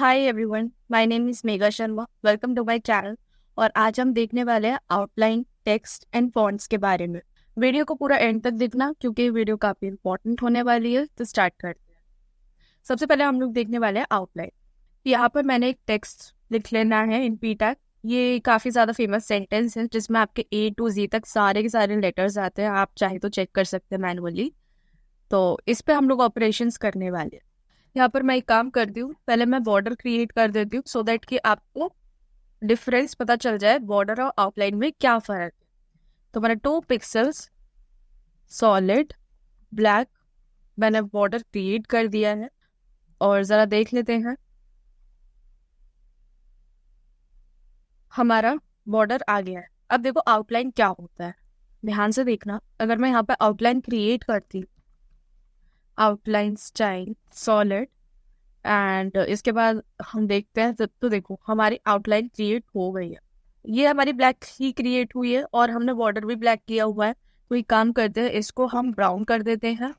Hi everyone, my name is Megha Sharma. Welcome to my channel. और आज हम देखने वाले हैं आउटलाइन, टेक्स्ट एंड फॉन्ट्स के बारे में। वीडियो को पूरा एंड तक देखना क्योंकि ये वीडियो काफ़ी इंपॉर्टेंट होने वाली है। तो स्टार्ट करते हैं। सबसे पहले हम लोग देखने वाले हैं आउटलाइन। यहाँ पर मैंने एक टेक्स्ट लिख लेना है इन पी टैग। ये काफ़ी ज़्यादा फेमस सेंटेंस है जिसमें आपके ए टू जी तक सारे के सारे लेटर्स आते हैं। आप चाहे तो चेक कर सकते हैं मैनुअली। तो इस पे हम लोग ऑपरेशंस करने वाले हैं। यहाँ पर मैं एक काम करती हूँ, पहले मैं बॉर्डर क्रिएट कर देती हूँ सो दैट कि आपको डिफरेंस पता चल जाए बॉर्डर और आउटलाइन में क्या फर्क है। तो मैंने 2 पिक्सल्स सॉलिड ब्लैक मैंने बॉर्डर क्रिएट कर दिया है। और ज़रा देख लेते हैं, हमारा बॉर्डर आ गया है। अब देखो आउटलाइन क्या होता है, ध्यान से देखना। अगर मैं यहाँ पर आउटलाइन क्रिएट करती हूँ, आउटलाइन स्टाइल सॉलिड, एंड इसके बाद हम देखते हैं तो देखो हमारी आउटलाइन क्रिएट हो गई है। ये हमारी ब्लैक ही क्रिएट हुई है और हमने बॉर्डर भी ब्लैक किया हुआ है। तो एक काम करते हैं, इसको हम ब्राउन कर देते हैं।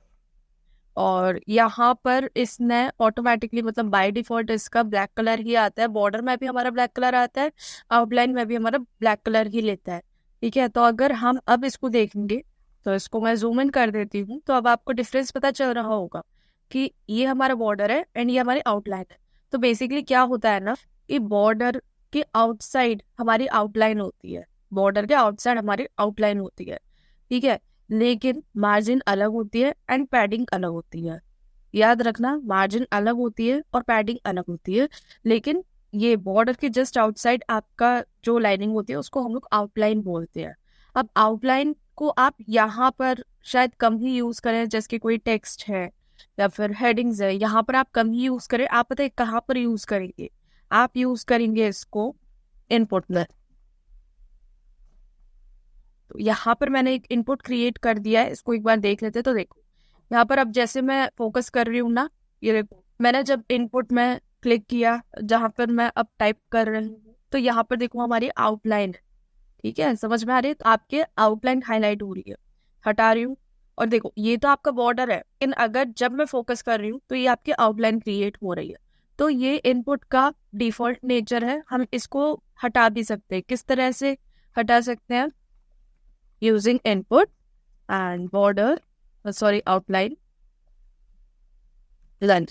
और यहाँ पर इसने ऑटोमेटिकली मतलब बाय डिफॉल्ट इसका ब्लैक कलर ही आता है। बॉर्डर में भी हमारा ब्लैक कलर आता है, आउटलाइन में भी हमारा ब्लैक कलर ही लेता है। ठीक है, तो अगर हम अब इसको देखेंगे तो इसको मैं जूम इन कर देती हूँ। तो अब आपको डिफरेंस पता चल रहा होगा कि ये हमारा बॉर्डर है एंड ये हमारी आउटलाइन है। तो बेसिकली क्या होता है ना कि बॉर्डर के आउटसाइड हमारी आउटलाइन होती है, बॉर्डर के आउटसाइड हमारी आउटलाइन होती है। ठीक है, लेकिन मार्जिन अलग होती है एंड पैडिंग अलग होती है। याद रखना, मार्जिन अलग होती है और पैडिंग अलग होती है। लेकिन ये बॉर्डर के जस्ट आउटसाइड आपका जो लाइनिंग होती है उसको हम लोग आउटलाइन बोलते हैं। अब आउटलाइन को आप यहाँ पर शायद कम ही यूज करें, जैसे कि कोई टेक्स्ट है या फिर हेडिंग्स है, यहाँ पर आप कम ही यूज करें। आप पता है कहाँ पर यूज करेंगे? आप यूज करेंगे इसको इनपुट में। तो यहाँ पर मैंने एक इनपुट क्रिएट कर दिया है, इसको एक बार देख लेते हैं। तो देखो यहाँ पर अब जैसे मैं फोकस कर रही हूँ ना, ये देखो मैंने जब इनपुट में क्लिक किया जहाँ पर मैं अब टाइप कर रही हूँ, तो यहाँ पर देखो हमारी आउटलाइन है। ठीक है, समझ में आ रही है? तो आपके आउटलाइन हाईलाइट हो रही है। हटा रही हूँ और देखो ये तो आपका बॉर्डर है, लेकिन अगर जब मैं फोकस कर रही हूँ तो ये आपकी आउटलाइन क्रिएट हो रही है। तो ये इनपुट का डिफॉल्ट नेचर है, हम इसको हटा भी सकते हैं। किस तरह से हटा सकते हैं? Using input and border, outline line.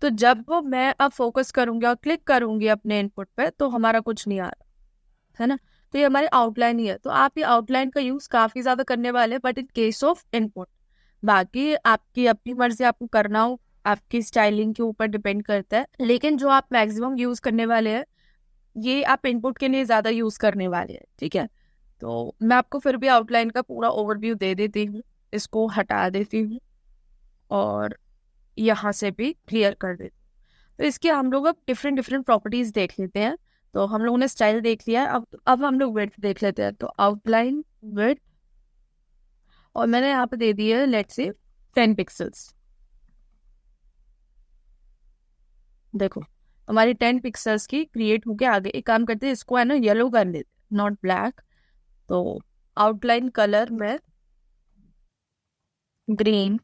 तो जब वो मैं अब फोकस करूंगी और क्लिक करूंगी अपने इनपुट पे तो हमारा कुछ नहीं आ रहा है ना। तो ये हमारी आउटलाइन ही है। तो आप ये आउटलाइन का यूज काफी ज्यादा करने वाले हैं, but in case of input. बाकी आपकी अपनी मर्जी, आपको करना हो, आपकी स्टाइलिंग के ऊपर डिपेंड करता है। लेकिन जो आप मैक्सिमम यूज करने वाले हैं ये आप इनपुट के लिए ज्यादा यूज करने वाले हैं। ठीक है, तो मैं आपको फिर भी आउटलाइन का पूरा ओवरव्यू दे देती हूँ। इसको हटा देती हूँ और यहाँ से भी क्लियर कर देती हूँ। तो इसके हम लोग अब डिफरेंट डिफरेंट प्रॉपर्टीज देख लेते हैं। तो हम लोगों ने स्टाइल देख लिया है, अब हम लोग विड्थ देख लेते हैं। तो आउटलाइन विड्थ, और मैंने यहाँ पे दे दी है लेट्स से 10 पिक्सल्स। देखो हमारी 10 पिक्सल्स की क्रिएट होके आ गई। एक काम करते हैं, इसको है ना येलो कर लेते हैं, नॉट ब्लैक। तो आउटलाइन कलर में ग्रीन।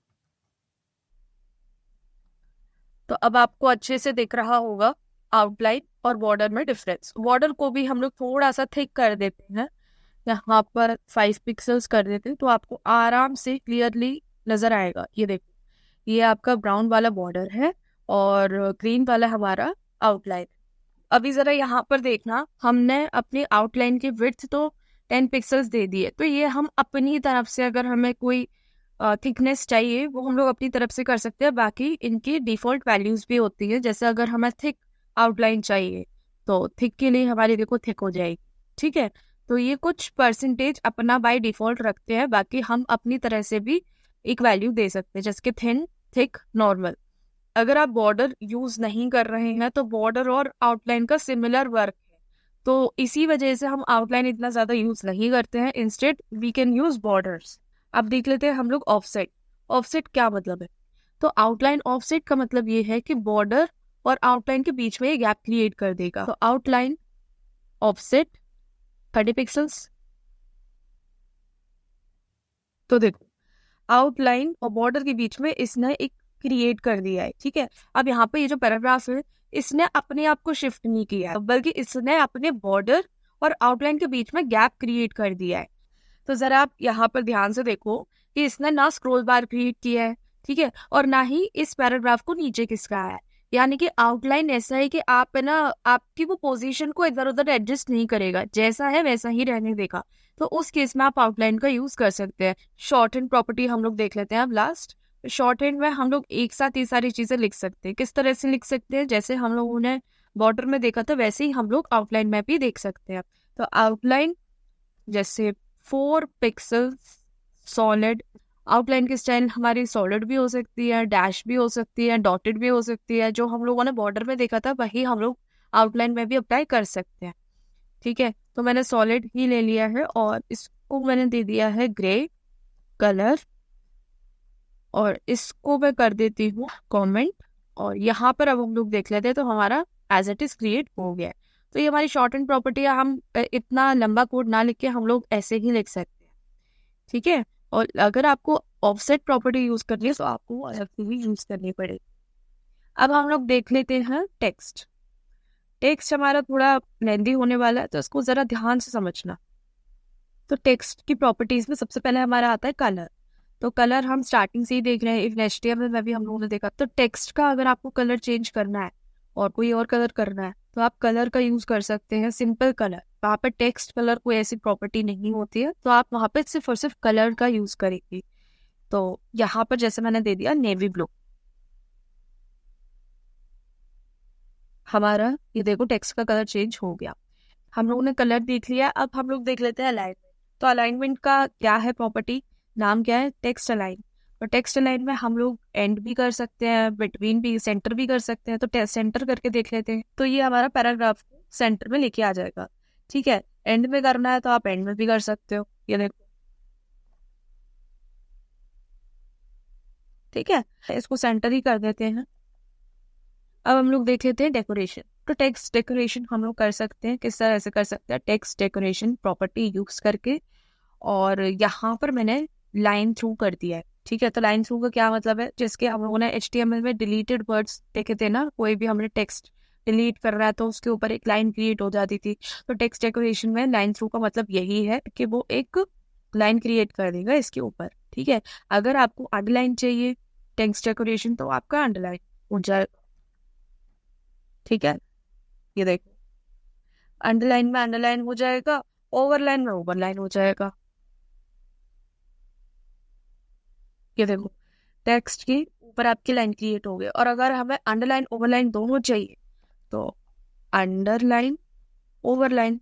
तो अब आपको अच्छे से दिख रहा होगा आउटलाइन और बॉर्डर में डिफरेंस। बॉर्डर को भी हम लोग थोड़ा सा थिक कर देते हैं, यहाँ पर 5 पिक्सल्स कर देते हैं, तो आपको आराम से क्लियरली नजर आएगा। ये देखो ये आपका ब्राउन वाला बॉर्डर है और ग्रीन वाला हमारा आउटलाइन। अभी जरा यहाँ पर देखना, हमने अपनी आउटलाइन की विड्थ तो 10 पिक्सल्स दे दी है। तो ये हम अपनी तरफ से अगर हमें कोई थिकनेस चाहिए वो हम लोग अपनी तरफ से कर सकते हैं। बाकी इनकी डिफॉल्ट वैल्यूज भी होती है, जैसे अगर हमें थिक आउटलाइन चाहिए तो थिक के लिए हमारी देखो थिक हो जाएगी। ठीक है, तो ये कुछ परसेंटेज अपना बाय डिफॉल्ट रखते हैं, बाकी हम अपनी तरह से भी एक वैल्यू दे सकते हैं, जैसे कि थिन, थिक, नॉर्मल। अगर आप बॉर्डर यूज नहीं कर रहे हैं तो बॉर्डर और आउटलाइन का सिमिलर वर्क है, तो इसी वजह से हम आउटलाइन इतना ज्यादा यूज नहीं करते हैं। Instead we can use borders. अब देख लेते हैं हम लोग ऑफसेट। ऑफसेट क्या मतलब है? तो आउटलाइन ऑफसेट का मतलब ये है कि बॉर्डर और आउटलाइन के बीच में एक गैप क्रिएट कर देगा। तो आउटलाइन ऑफसेट 30 पिक्सल्स। तो देखो आउटलाइन और बॉर्डर के बीच में इसने एक क्रिएट कर दिया है, ठीक है। अब यहाँ पे ये जो पैराग्राफ है, इसने अपने आप को शिफ्ट नहीं किया है, बल्कि इसने अपने बॉर्डर और आउटलाइन के बीच में गैप क्रिएट कर दिया है। तो जरा आप यहाँ पर ध्यान से देखो कि इसने ना स्क्रोल बार क्रिएट किया है, ठीक है, और ना ही इस पैराग्राफ को नीचे खिसकाया है। यानी कि आउटलाइन ऐसा है कि आप है ना, आपकी वो पोजीशन को इधर उधर एडजस्ट नहीं करेगा, जैसा है वैसा ही रहने देगा। तो उस केस में आप आउटलाइन का यूज कर सकते हैं। शॉर्ट हैंड प्रॉपर्टी हम लोग देख लेते हैं अब लास्ट। शॉर्ट हैंड में हम लोग एक साथ ये सारी चीजें लिख सकते हैं। किस तरह से लिख सकते हैं? जैसे हम लोगों ने बॉर्डर में देखा था, वैसे ही हम लोग आउटलाइन में भी देख सकते हैं। तो आउटलाइन जैसे 4 पिक्सल्स सॉलिड। आउटलाइन की स्टाइल हमारी सॉलिड भी हो सकती है, डैश भी हो सकती है, डॉटेड भी हो सकती है। जो हम लोगों ने बॉर्डर में देखा था वही हम लोग आउटलाइन में भी अप्लाई कर सकते हैं, ठीक है। तो मैंने सॉलिड ही ले लिया है और इसको मैंने दे दिया है ग्रे कलर, और इसको मैं कर देती हूँ कमेंट। और यहाँ पर अब हम लोग देख लेते हैं, तो हमारा एज इट इज क्रिएट हो गया है। तो ये हमारी शॉर्ट हैंड प्रॉपर्टी है। हम इतना लंबा कोड ना लिख के हम लोग ऐसे ही लिख सकते हैं, ठीक है। और अगर आपको ऑफसेट प्रॉपर्टी यूज करनी है तो आपको अलग से ही यूज करनी पड़ेगी। अब हम लोग देख लेते हैं टेक्स्ट। टेक्स्ट हमारा थोड़ा लेंदी होने वाला है, तो इसको जरा ध्यान से समझना। तो टेक्स्ट की प्रॉपर्टीज में सबसे पहले हमारा आता है कलर। तो कलर हम स्टार्टिंग से ही देख रहे हैं, इफ HTML में भी हम लोगों ने देखा। तो टेक्स्ट का अगर आपको कलर चेंज करना है और कोई और कलर करना है, तो आप कलर का यूज कर सकते हैं, सिंपल कलर। वहाँ पे टेक्स्ट कलर कोई ऐसी प्रॉपर्टी नहीं होती है, तो आप वहाँ पे सिर्फ और सिर्फ कलर का यूज करेंगे। तो यहाँ पर जैसे मैंने दे दिया नेवी ब्लू, हमारा ये देखो टेक्स्ट का कलर चेंज हो गया। हम लोगों ने कलर देख लिया। अब हम लोग देख लेते हैं अलाइनमेंट। तो अलाइनमेंट का क्या है प्रॉपर्टी, नाम क्या है? Text align. और टेक्स्ट अलाइन में हम लोग एंड भी कर सकते हैं, बिटवीन भी, सेंटर भी कर सकते हैं। तो सेंटर करके देख लेते हैं, तो ये हमारा पैराग्राफ सेंटर में लेके आ जाएगा, ठीक है। एंड में करना है तो आप एंड में भी कर सकते हो, ये देखो, ठीक है। इसको सेंटर ही कर देते हैं। अब हम लोग देख लेते हैं डेकोरेशन। तो टेक्स्ट डेकोरेशन हम लोग कर सकते हैं, किस तरह से कर सकते हैं? टेक्स्ट डेकोरेशन प्रॉपर्टी यूज करके। और यहाँ पर मैंने लाइन थ्रू कर दिया है, ठीक है। तो लाइन थ्रू का क्या मतलब है? जिसके हम लोगों ने HTML में डिलीटेड वर्ड्स देखे थे ना, कोई भी हमने टेक्स्ट डिलीट कर रहा है तो उसके ऊपर एक लाइन क्रिएट हो जाती थी। तो टेक्स्ट डेकोरेशन में लाइन थ्रू का मतलब यही है कि वो एक लाइन क्रिएट कर देगा इसके ऊपर, ठीक है। अगर आपको अंडरलाइन चाहिए टेक्स्ट डेकोरेशन, तो आपका अंडरलाइन हो जाएगा, ठीक है। ये देखो, अंडरलाइन में अंडरलाइन हो जाएगा, ओवरलाइन में ओवरलाइन हो जाएगा। ये देखो, टेक्स्ट के ऊपर आपकी लाइन क्रिएट हो गई। और अगर हमें अंडरलाइन ओवरलाइन दोनों चाहिए, तो अंडरलाइन ओवरलाइन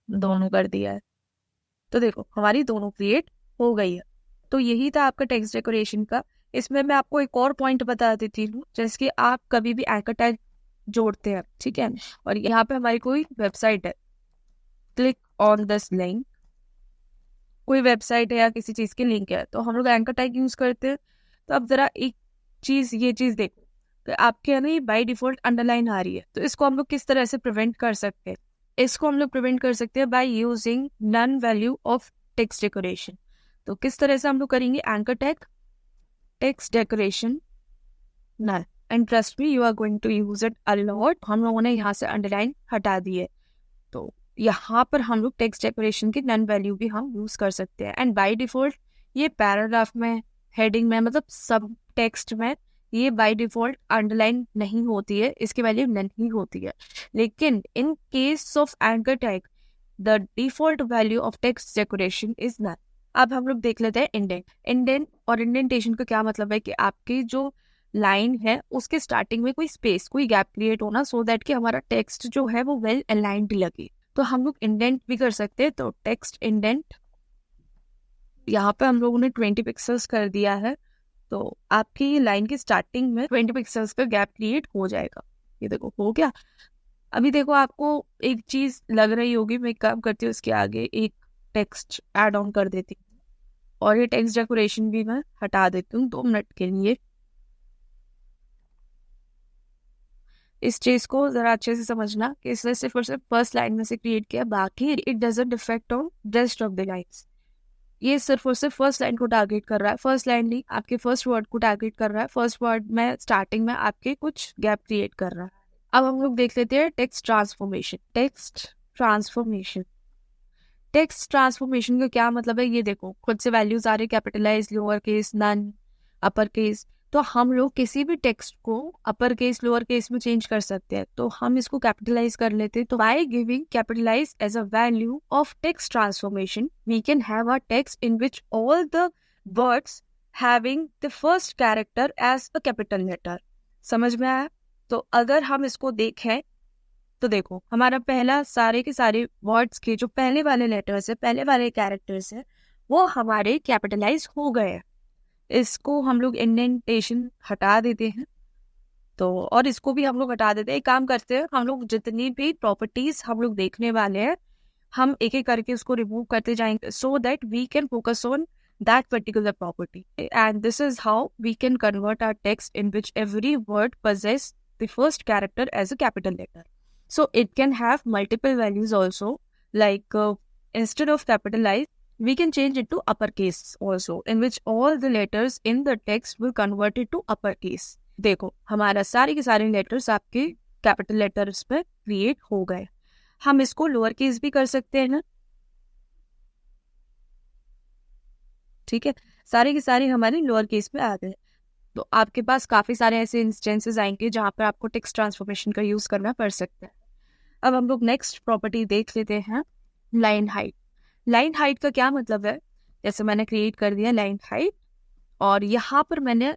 दोनों कर दिया है। तो देखो हमारी दोनों क्रिएट हो गई है। तो यही था आपका टेक्स्ट डेकोरेशन का। इसमें मैं आपको एक और पॉइंट बता देती हूँ, जैसे कि आप कभी भी एंकर टैग जोड़ते हैं, ठीक है, और यहाँ पे हमारी कोई वेबसाइट है, क्लिक ऑन दिस लिंक, कोई वेबसाइट है या किसी चीज की लिंक है, तो हम लोग एंकर टैग यूज करते हैं। तो अब जरा एक चीज, ये चीज देखो, तो आपके है ना ये बाय डिफॉल्ट अंडरलाइन आ रही है। तो इसको हम लोग किस तरह से प्रिवेंट कर सकते हैं? इसको हम लोग प्रिवेंट कर सकते हैं by using none value of text decoration. तो किस तरह से हम लोग करेंगे? Anchor tag text decoration none, and trust me you are going to use it a lot. हम लोगों ने यहाँ से अंडरलाइन हटा दी है, तो यहाँ पर हम लोग टेक्स्ट डेकोरेशन की नन वैल्यू भी हम यूज कर सकते हैं। एंड बाय डिफॉल्ट ये पैराग्राफ में, हेडिंग में, मतलब सब टेक्स्ट में ये बाय डिफॉल्ट अंडरलाइन नहीं होती है, इसकी वैल्यू नन ही होती है। लेकिन in case of anchor tag the default value of text decoration is none. अब हम लोग देख लेते हैं इंडेंट। इंडेंट और इंडेंटेशन का क्या मतलब है कि आपकी जो लाइन है उसके स्टार्टिंग में कोई स्पेस, कोई गैप क्रिएट होना, सो दैट कि हमारा टेक्स्ट जो है वो वेल अलाइंड लगे। तो हम लोग इंडेंट भी कर सकते हैं। तो टेक्स्ट इंडेंट, यहाँ पे हम लोगों ने 20 पिक्सल्स कर दिया है, तो आपकी लाइन की स्टार्टिंग में 20 पिक्सल्स का गैप क्रिएट हो जाएगा। ये देखो हो गया। अभी देखो आपको एक चीज लग रही होगी, मैं एक काम करती हूँ, इसके आगे एक टेक्स्ट ऐड ऑन कर देती हूँ, और ये टेक्स्ट डेकोरेशन भी मैं हटा देती हूँ 2 मिनट के लिए। इस चीज को जरा अच्छे से समझना कि इसने सिर्फ और सिर्फ फर्स्ट लाइन में से क्रिएट किया, बाकी it doesn't effect on rest of the lines. ये सिर्फ और सिर्फ फर्स्ट लाइन को टारगेट कर रहा है, फर्स्ट लाइन नहीं, आपके फर्स्ट वर्ड को टारगेट कर रहा है, फर्स्ट वर्ड में स्टार्टिंग में आपके कुछ गैप क्रिएट कर रहा है। अब हम लोग देख लेते हैं टेक्स्ट ट्रांसफॉर्मेशन। टेक्स्ट ट्रांसफॉर्मेशन का क्या मतलब है, ये देखो खुद से वैल्यूज आ रही, capitalize, lower case, none, upper case. तो हम लोग किसी भी टेक्स्ट को अपर केस लोअर केस में चेंज कर सकते हैं, तो हम इसको कैपिटलाइज कर लेते हैं। तो by giving capitalize as a value of text transformation we can have a text in which all the words having the first character as a capital letter. समझ में आया? तो अगर हम इसको देखें तो देखो हमारा पहला सारे के सारे वर्ड्स के जो पहले वाले लेटर्स है, पहले वाले कैरेक्टर्स है, वो हमारे कैपिटलाइज हो गए। इसको हम लोग इंडेंटेशन हटा देते हैं, तो और इसको भी हम लोग हटा देते हैं। एक काम करते हैं, हम लोग जितनी भी प्रॉपर्टीज हम लोग देखने वाले हैं, हम एक एक करके उसको रिमूव करते जाएंगे, so that we can focus on that particular property. And this is how we can convert our text in which every word possess the first character as a capital letter. So it can have multiple values also, like instead of capitalized, we can change it to uppercase also, in which all the letters in the text will convert it to uppercase. देखो हमारा सारे के सारे letters आपके capital letters पे create हो गए। हम इसको लोअर केस भी कर सकते हैं ना, ठीक है, सारे के सारे हमारे लोअर केस में आ गए। तो आपके पास काफी सारे ऐसे इंस्टेंसेस आएंगे जहां पर आपको टेक्स्ट ट्रांसफॉर्मेशन का यूज करना पड़ सकता है। अब हम लोग नेक्स्ट प्रॉपर्टी देख लेते हैं, लाइन हाइट। लाइन हाइट का क्या मतलब है, जैसे मैंने क्रिएट कर दिया लाइन हाइट और यहाँ पर मैंने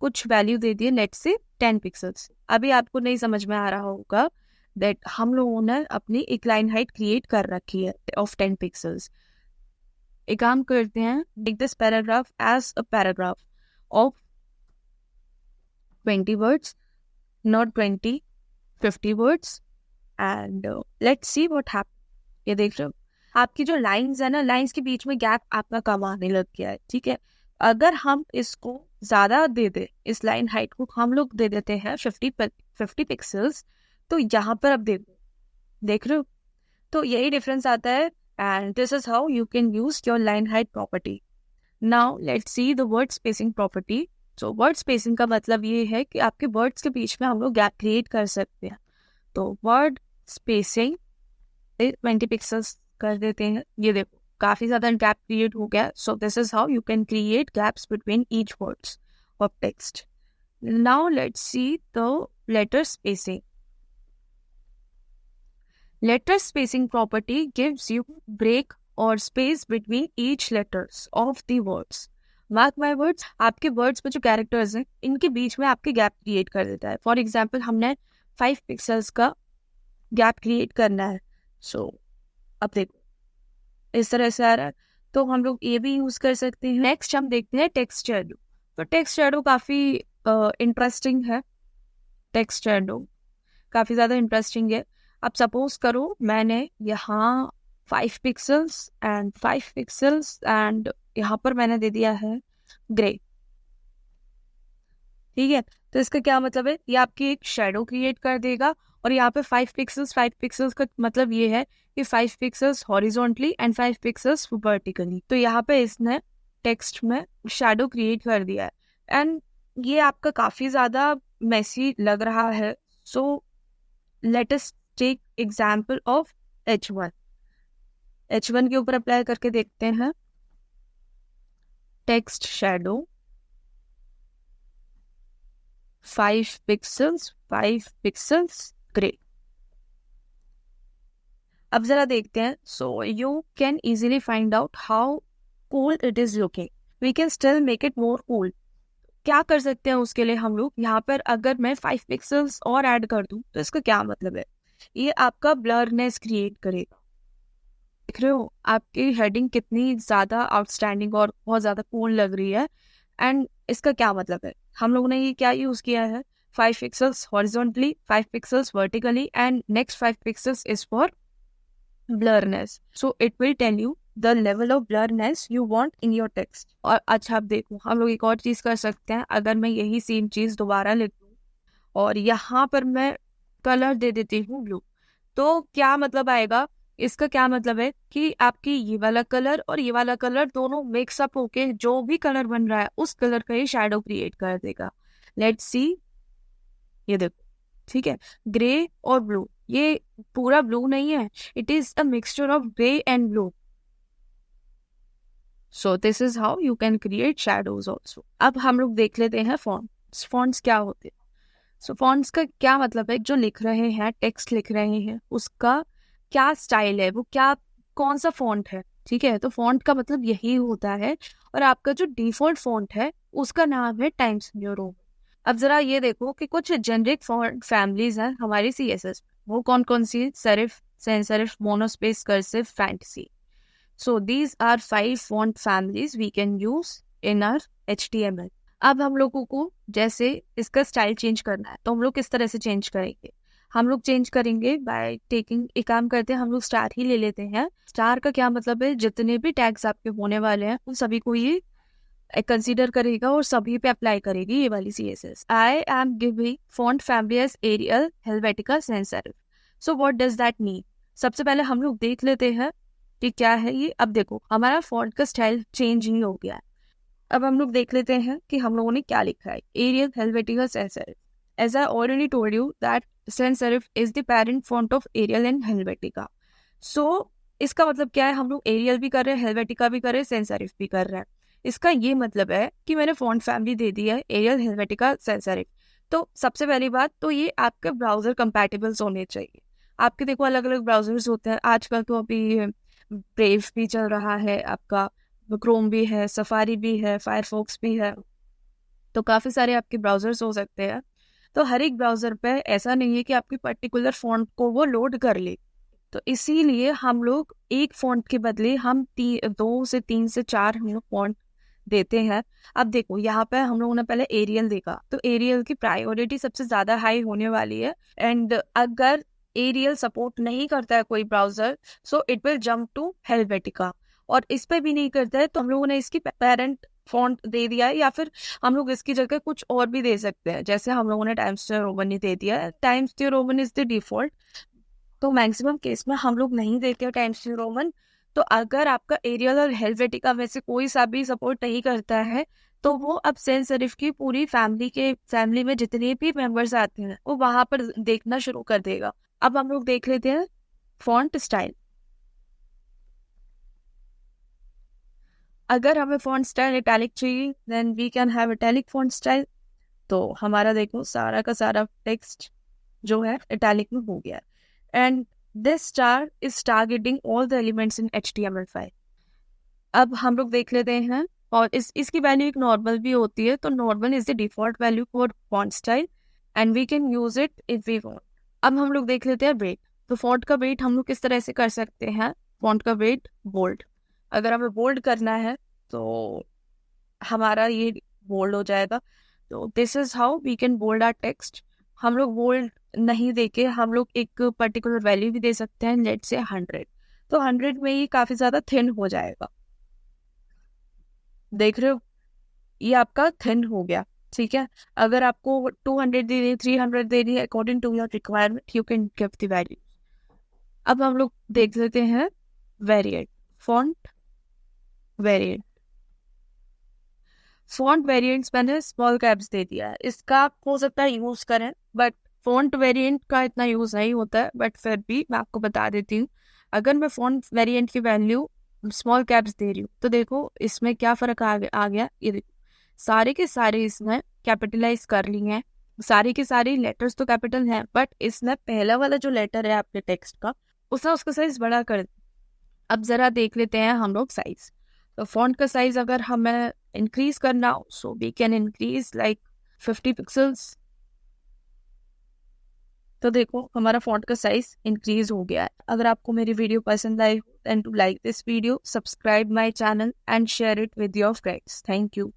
कुछ वैल्यू दे दिए, लेट से 10 पिक्सल्स। अभी आपको नहीं समझ में आ रहा होगा दैट हम लोगों ने अपनी एक लाइन हाइट क्रिएट कर रखी है ऑफ 10 पिक्सल्स। एक काम करते हैं, take this paragraph as a paragraph of 20 words, not 20, 50 words, and let's see what happen. ये देख रहे हो आपकी जो लाइंस है ना, लाइंस के बीच में गैप आपका कम आने लग गया है, ठीक है। अगर हम इसको ज्यादा दे दे, इस लाइन हाइट को हम लोग दे देते हैं 50 पिक्सल्स, तो यहाँ पर अब देख रहे हो, तो यही डिफरेंस आता है। And this is how you can use your line height property. Now let's see the word spacing property. So word spacing का मतलब ये है कि आपके words के बीच में हम लोग gap create कर सकते हैं। तो word spacing 20 pixels कर देते हैं। ये देखो काफी ज्यादा gap create हो गया। So this is how you can create gaps between each words of text. Now let's see the letter spacing. Letter spacing property gives you break or space between each letters of the words. Mark my words, आपके words में जो characters हैं, इनके बीच में आपके gap create कर देता है। For example, हमने 5 pixels का gap create करना है। So, अब देखो इस तरह से आ रहा है, तो हम लोग ये भी यूज कर सकते हैं। नेक्स्ट हम देखते हैं टेक्स्ट शैडो। तो टेक्स्ट शैडो काफी इंटरेस्टिंग है। टेक्स्ट शैडो काफी ज्यादा इंटरेस्टिंग है। अब सपोज करो मैंने यहाँ 5 पिक्सल्स एंड 5 पिक्सल्स एंड यहाँ पर मैंने दे दिया है ग्रे, ठीक है। तो इसका क्या मतलब है, ये आपकी एक शेडो क्रिएट कर देगा। और यहाँ पे 5 पिक्सल्स का मतलब ये है कि 5 pixels horizontally and 5 pixels vertically. तो यहाँ पे इसने टेक्स्ट में शेडो क्रिएट कर दिया है एंड ये आपका काफी ज्यादा मेसी लग रहा है। So let us take example of H1 के ऊपर अप्लाई करके देखते हैं। Text shadow 5 pixels grey. अब जरा देखते हैं। So you can easily find out how cool it is looking, we can still make it more cool. क्या कर सकते हैं उसके लिए हम लोग, यहाँ पर अगर मैं 5 पिक्सल्स और ऐड कर दूं तो इसका क्या मतलब है, ये आपका ब्लरनेस क्रिएट करेगा। देख रहे हो आपकी हेडिंग कितनी ज्यादा आउटस्टैंडिंग और बहुत ज्यादा कूल लग रही है। एंड इसका क्या मतलब है, हम लोगों ने ये क्या यूज किया है, 5 pixels horizontally, 5 pixels vertically and next 5 pixels is for blurness. So it will tell you the level of blurness you want in your text. और अच्छा अब देखो हम लोग एक और चीज कर सकते हैं। अगर मैं यही सेम चीज दोबारा लिख दूं और यहाँ पर मैं कलर दे देती हूँ ब्लू, तो क्या मतलब आएगा, इसका क्या मतलब है कि आपकी ये वाला कलर और ये वाला कलर दोनों मिक्सअप होके जो भी कलर बन रहा है उस कलर का ही शैडो क्रिएट कर देगा। लेट्स सी, ये देखो, ठीक है, ग्रे और ब्लू, ये पूरा ब्लू नहीं है, it is a mixture of grey and blue. So this is how you can create shadows also. अब हम लोग देख लेते हैं फॉन्ट्स। फॉन्ट्स क्या होते हैं? सो फॉन्ट्स का क्या मतलब है? जो लिख रहे हैं, टेक्स्ट लिख रहे हैं, उसका क्या स्टाइल है, वो क्या, कौन सा फॉन्ट है, ठीक है। तो फॉन्ट का मतलब यही होता है। और आपका जो डिफॉल्ट फॉन्ट है उसका नाम है टाइम्स न्यू रोमन। अब जरा ये देखो कि कुछ जेनरिक फॉन्ट फैमिलीज हैं हमारी CSS, वो कौन कौन सी? Serif, sans serif, monospace, cursive, fantasy. So these are 5 font families we can use in our HTML. अब हम लोगों को जैसे इसका स्टाइल चेंज करना है तो हम लोग किस तरह से चेंज करेंगे? हम लोग चेंज करेंगे बाय टेकिंग, एक काम करते हैं, हम लोग स्टार ही ले लेते हैं। स्टार का क्या मतलब है? जितने भी टैग्स आपके होने वाले हैं उन सभी को ये कंसीडर करेगा और सभी पे अप्लाई करेगी ये वाली CSS। I am giving font family as Arial, Helvetica, sans serif. So what does that mean? सबसे पहले हम लोग देख लेते हैं कि क्या है ये। अब देखो हमारा फॉन्ट का स्टाइल चेंज ही हो गया है। अब हम लोग देख लेते हैं कि हम लोगों ने क्या लिखा है। Arial, Helvetica, sans serif. As I already told you that sans serif is the parent font of Arial and Helvetica. So इसका मतलब क्या है? हम लोग एरियल भी कर रहे हैं, हेल्वेटिका भी कर रहे हैं, सैंस सेरिफ भी कर रहे हैं। इसका ये मतलब है कि मैंने फॉन्ट फैमिली दे दी है एरियल, हेल्वेटिका, सैंस सेरिफ। तो सबसे पहली बात तो ये आपके ब्राउजर कंपैटिबल्स होने चाहिए। आपके देखो अलग अलग ब्राउजर्स होते हैं आजकल, तो अभी ब्रेव भी चल रहा है आपका, क्रोम भी है, सफारी भी है, फायरफॉक्स भी है, तो काफ़ी सारे आपके ब्राउजर्स हो सकते हैं। तो हर एक ब्राउजर पे ऐसा नहीं है कि आपकी पर्टिकुलर फॉन्ट को वो लोड कर ले। तो इसीलिए हम लोग एक फॉन्ट के बदले हम 2 से 3 से 4 हम लोग फॉन्ट देते हैं। अब देखो यहाँ पे हम लोगों ने पहले एरियल देखा, तो एरियल की प्रायोरिटी सबसे ज़्यादा हाई होने वाली है। एंड अगर एरियल सपोर्ट नहीं करता है कोई browser, so it will jump to Helvetica. और इस पे भी नहीं करता है तो हम लोगों ने इसकी पेरेंट फॉन्ट दे दिया है, या फिर हम लोग इसकी जगह कुछ और भी दे सकते हैं। जैसे हम लोगों ने टाइम्स न्यू रोमन ही दे दिया है, times new Roman is the default. तो मैक्सिमम केस में हम लोग नहीं देते टाइम्स न्यू रोमन। तो अगर आपका एरियल और हेल्वेटिका में से कोई सा भी सपोर्ट नहीं करता है तो वो अब सैंस सेरिफ की पूरी फैमिली में जितने भी मेंबर्स आते हैं वो वहां पर देखना शुरू कर देगा। अब हम लोग देख लेते हैं फॉन्ट स्टाइल। अगर हमें फॉन्ट स्टाइल इटैलिक चाहिए then we can have italic font style. तो हमारा देखो सारा का सारा टेक्स्ट जो है इटैलिक में हो गया है। And this star is targeting all the elements in HTML5। अब हम लोग देख लेते हैं, और इसकी वैल्यू एक नॉर्मल भी होती है। तो normal is the default value for font style and we can use it if we want. अब हम लोग देख लेते हैं वेट। तो फॉन्ट का वेट हम लोग किस तरह से कर सकते हैं? फॉन्ट का वेट बोल्ड, अगर हमें बोल्ड करना है तो हमारा ये बोल्ड हो जाएगा। तो this is how we can bold our text. हम लोग बोल्ड नहीं देके हम लोग एक पर्टिकुलर वैल्यू भी दे सकते हैं, लेट से 100। तो 100 में ये काफी ज्यादा थिन हो जाएगा। देख रहे हो, ये आपका थिन हो गया, ठीक है। अगर आपको 200 देनी, 300 देनी है, according to your requirement you can give the value. अब हम लोग देख लेते हैं variant, font variant. Font variants मैंने स्मॉल कैप्स दे दिया है, इसका आप हो सकता है यूज करें, बट फॉन्ट वेरिएंट का इतना यूज नहीं होता है। बट फिर भी मैं आपको बता देती हूँ, अगर मैं फॉन्ट वेरिएंट की वैल्यू स्मॉल कैप्स दे रही हूँ तो देखो इसमें क्या फर्क आ गया। ये देखो सारे के सारे इसमें कैपिटलाइज कर ली हैं, सारे के सारे लेटर्स तो कैपिटल हैं, बट इसने पहला वाला जो लेटर है आपके टेक्स्ट का उसने उसका साइज बड़ा कर दिया। अब जरा देख लेते हैं हम लोग साइज। तो फॉन्ट का साइज अगर हमें इंक्रीज करना हो so we can increase like 50 pixels. तो देखो हमारा फॉन्ट का साइज इंक्रीज हो गया है। अगर आपको मेरी वीडियो पसंद आई then to like this video, subscribe my channel and share it with your friends. Thank you.